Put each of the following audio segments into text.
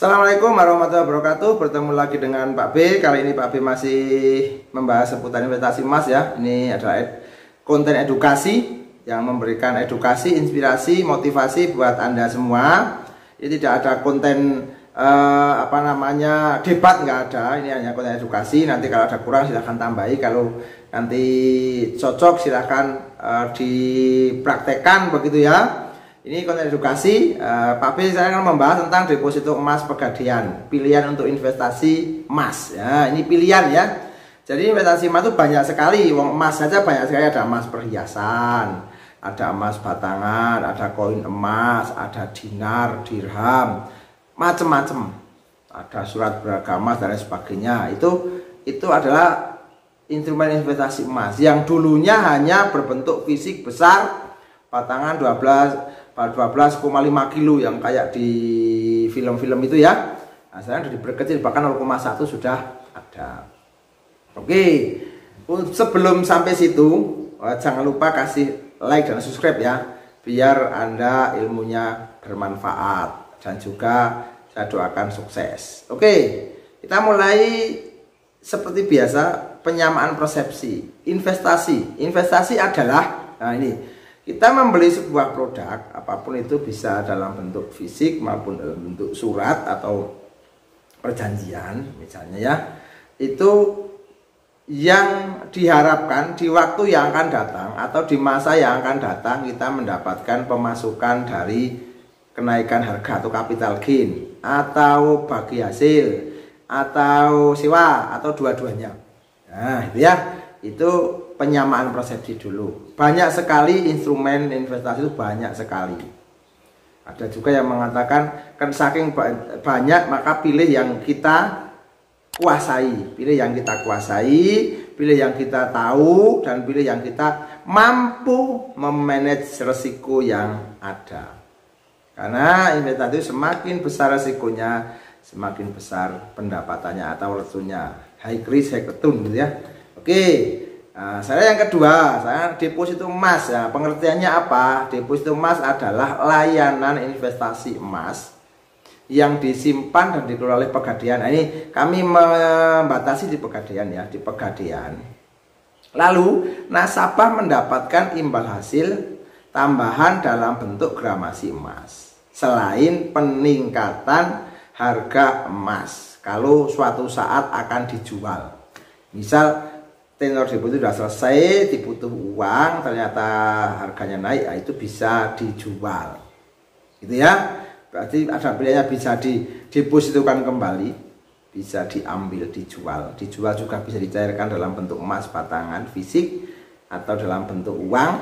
Assalamualaikum warahmatullahi wabarakatuh. Bertemu lagi dengan Pak B. Kali ini Pak B masih membahas seputar investasi emas ya. Ini adalah konten edukasi yang memberikan edukasi, inspirasi, motivasi buat Anda semua. Ini tidak ada konten debat, nggak ada. Ini hanya konten edukasi. Nanti kalau ada kurang silahkan tambahi. Kalau nanti cocok silahkan dipraktekkan begitu ya. Ini konten edukasi. Pak B saya akan membahas tentang deposito emas Pegadaian, pilihan untuk investasi emas ya. Ini pilihan ya. Jadi investasi emas itu banyak sekali. Wong emas saja banyak sekali, ada emas perhiasan, ada emas batangan, ada koin emas, ada dinar, dirham, macam-macam. Ada surat beragama dan lain sebagainya. Itu adalah instrumen investasi emas yang dulunya hanya berbentuk fisik besar, batangan 12,5 kilo yang kayak di film-film itu ya. Nah, sekarang sudah diperkecil bahkan 0,1 sudah ada. Oke, sebelum sampai situ jangan lupa kasih like dan subscribe ya, biar Anda ilmunya bermanfaat dan juga saya doakan sukses. Oke, kita mulai seperti biasa, penyamaan persepsi. Investasi adalah, nah ini, kita membeli sebuah produk, apapun itu bisa dalam bentuk fisik maupun dalam bentuk surat atau perjanjian misalnya ya. Itu yang diharapkan di waktu yang akan datang atau di masa yang akan datang kita mendapatkan pemasukan dari kenaikan harga atau capital gain atau bagi hasil atau sewa atau dua-duanya. Nah itu ya, itu penyamaan persepsi dulu. Banyak sekali instrumen investasi itu, banyak sekali. Ada juga yang mengatakan kan saking banyak maka pilih yang kita kuasai, pilih yang kita kuasai, pilih yang kita tahu, dan pilih yang kita mampu memanage resiko yang ada. Karena investasi itu semakin besar resikonya, semakin besar pendapatannya atau return-nya. High risk, high return gitu ya. Oke. Nah, saya yang kedua, saya deposito emas ya. Pengertiannya apa? Deposito emas adalah layanan investasi emas yang disimpan dan dikelola oleh Pegadaian. Nah, ini kami membatasi di Pegadaian ya, di Pegadaian. Lalu nasabah mendapatkan imbal hasil tambahan dalam bentuk gramasi emas selain peningkatan harga emas kalau suatu saat akan dijual. Misal tenor deposito sudah selesai, dibutuh uang, ternyata harganya naik, nah itu bisa dijual, gitu ya. Berarti ada pilihannya, bisa didepositokan kembali, bisa diambil, dijual juga bisa dicairkan dalam bentuk emas batangan fisik atau dalam bentuk uang,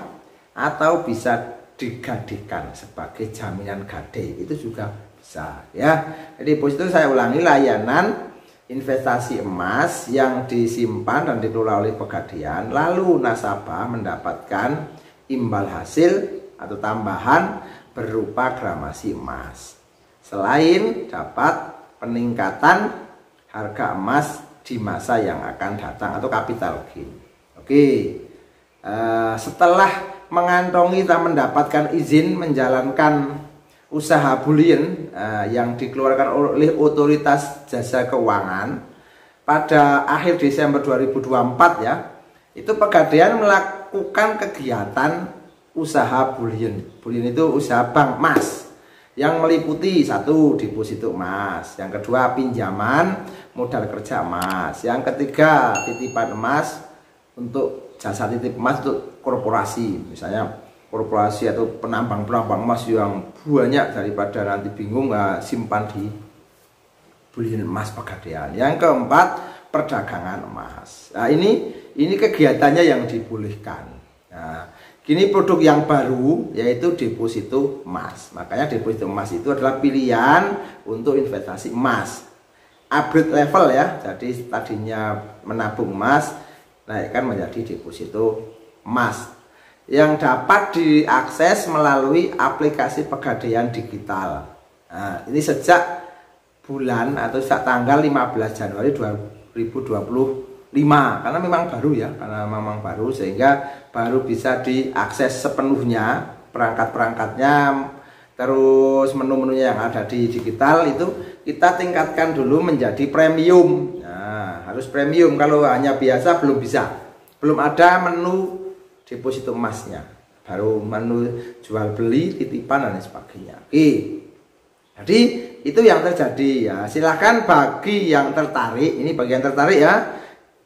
atau bisa digadaikan sebagai jaminan gadai, itu juga bisa ya. Jadi deposito, saya ulangi, layanan investasi emas yang disimpan dan dikelola oleh Pegadaian, lalu nasabah mendapatkan imbal hasil atau tambahan berupa gramasi emas selain dapat peningkatan harga emas di masa yang akan datang atau capital gain. Oke, setelah mengantongi dan mendapatkan izin menjalankan usaha bullion yang dikeluarkan oleh Otoritas Jasa Keuangan pada akhir Desember 2024 ya, itu Pegadaian melakukan kegiatan usaha bullion. Bullion itu usaha bank emas yang meliputi: satu, deposito emas, yang kedua, pinjaman modal kerja emas, yang ketiga, titipan emas untuk jasa titip emas untuk korporasi, misalnya korporasi atau penambang emas yang banyak, daripada nanti bingung simpan di bullion emas Pegadaian. Yang keempat, perdagangan emas. Nah, ini kegiatannya yang dibolehkan. Nah, kini produk yang baru yaitu deposito emas. Makanya deposito emas itu adalah pilihan untuk investasi emas upgrade level ya. Jadi tadinya menabung emas, naikkan menjadi deposito emas yang dapat diakses melalui aplikasi Pegadaian Digital. Nah, ini sejak bulan atau sejak tanggal 15 Januari 2025, karena memang baru sehingga baru bisa diakses sepenuhnya perangkat-perangkatnya, terus menu-menunya yang ada di digital itu kita tingkatkan dulu menjadi premium. Nah, harus premium. Kalau hanya biasa belum bisa. Belum ada menu deposito emasnya. Baru menu jual beli, titipan dan sebagainya. Oke. Jadi itu yang terjadi ya. Silahkan bagi yang tertarik, ini bagi yang tertarik ya,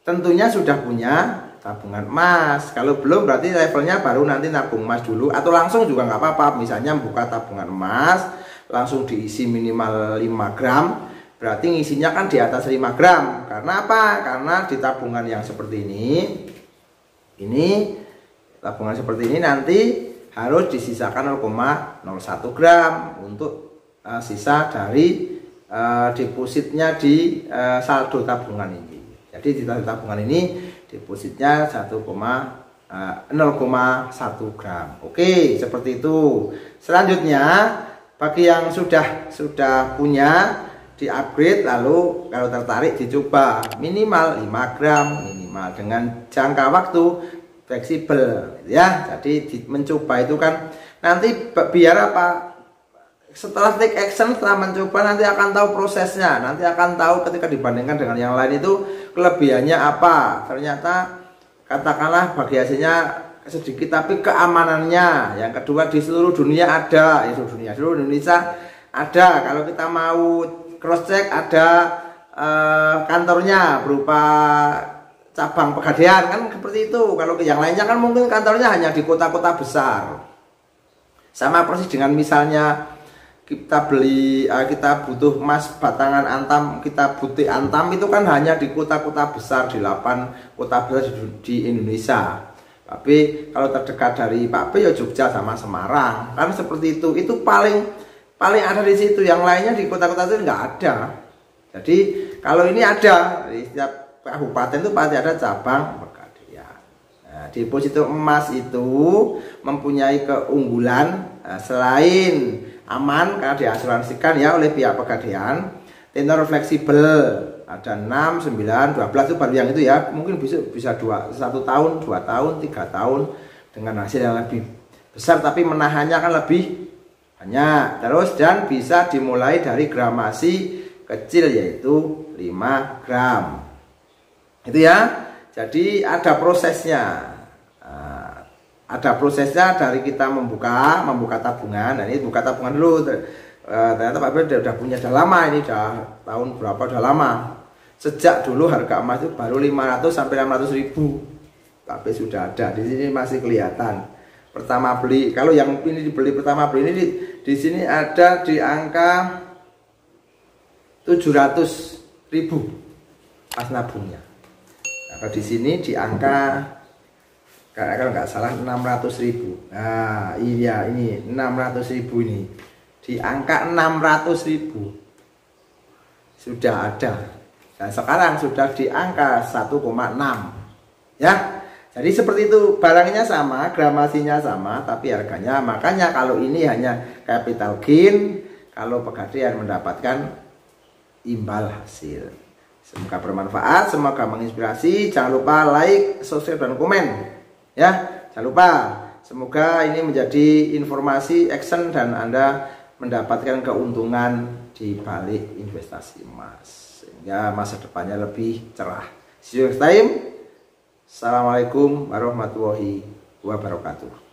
tentunya sudah punya tabungan emas. Kalau belum berarti levelnya baru nanti nabung emas dulu, atau langsung juga nggak apa-apa. Misalnya buka tabungan emas langsung diisi minimal 5 gram, berarti ngisinya kan di atas 5 gram. Karena apa? Karena di tabungan yang seperti ini tabungan seperti ini nanti harus disisakan 0,01 gram untuk sisa dari depositnya di saldo tabungan ini. Jadi di saldo tabungan ini depositnya 0,1 gram. Oke, seperti itu. Selanjutnya bagi yang sudah punya, di upgrade, lalu kalau tertarik dicoba minimal 5 gram minimal dengan jangka waktu fleksibel ya. Jadi mencoba itu kan nanti biar apa, setelah take action, setelah mencoba nanti akan tahu prosesnya, nanti akan tahu ketika dibandingkan dengan yang lain itu kelebihannya apa. Ternyata katakanlah bagi hasilnya sedikit tapi keamanannya, yang kedua di seluruh dunia ada, seluruh Indonesia ada. Kalau kita mau cross check ada kantornya berupa cabang Pegadaian kan seperti itu. Kalau yang lainnya kan mungkin kantornya hanya di kota-kota besar. Sama persis dengan misalnya kita beli, kita butuh emas batangan antam, kita butik antam itu kan hanya di kota-kota besar, di 8 kota besar di Indonesia. Tapi kalau terdekat dari Pak B ya Jogja sama Semarang, kan seperti itu. Itu paling ada di situ. Yang lainnya di kota-kota itu nggak ada. Jadi kalau ini ada di setiap kabupaten itu pasti ada cabang Pegadaian. Nah, deposito emas itu mempunyai keunggulan selain aman karena diasuransikan ya oleh pihak Pegadaian, tenor fleksibel ada 6, 9, 12 itu baru yang itu ya, mungkin bisa 1 tahun, 2 tahun, 3 tahun dengan hasil yang lebih besar, tapi menahannya kan lebih banyak. Terus dan bisa dimulai dari gramasi kecil yaitu 5 gram itu ya. Jadi ada prosesnya. Ada prosesnya dari kita membuka tabungan. Dan ini buka tabungan dulu. Ternyata Pak Bel udah punya udah lama, ini udah tahun berapa, udah lama. Sejak dulu harga emas itu baru 500 sampai 600 ribu. Pak Bel sudah ada di sini, masih kelihatan. Pertama beli, kalau yang ini dibeli pertama beli ini di sini ada di angka 700 ribu pas nabungnya. Nah, di sini di angka kalau nggak salah 600 ribu. Nah iya ini 600 ribu, ini di angka 600 ribu sudah ada. Dan sekarang sudah di angka 1,6 ya. Jadi seperti itu, barangnya sama, gramasinya sama, tapi harganya. Makanya kalau ini hanya capital gain, kalau Pegadaian mendapatkan imbal hasil. Semoga bermanfaat, semoga menginspirasi. Jangan lupa like, subscribe, dan komen. Ya, jangan lupa. Semoga ini menjadi informasi action dan Anda mendapatkan keuntungan di balik investasi emas sehingga masa depannya lebih cerah. See you next time. Assalamualaikum warahmatullahi wabarakatuh.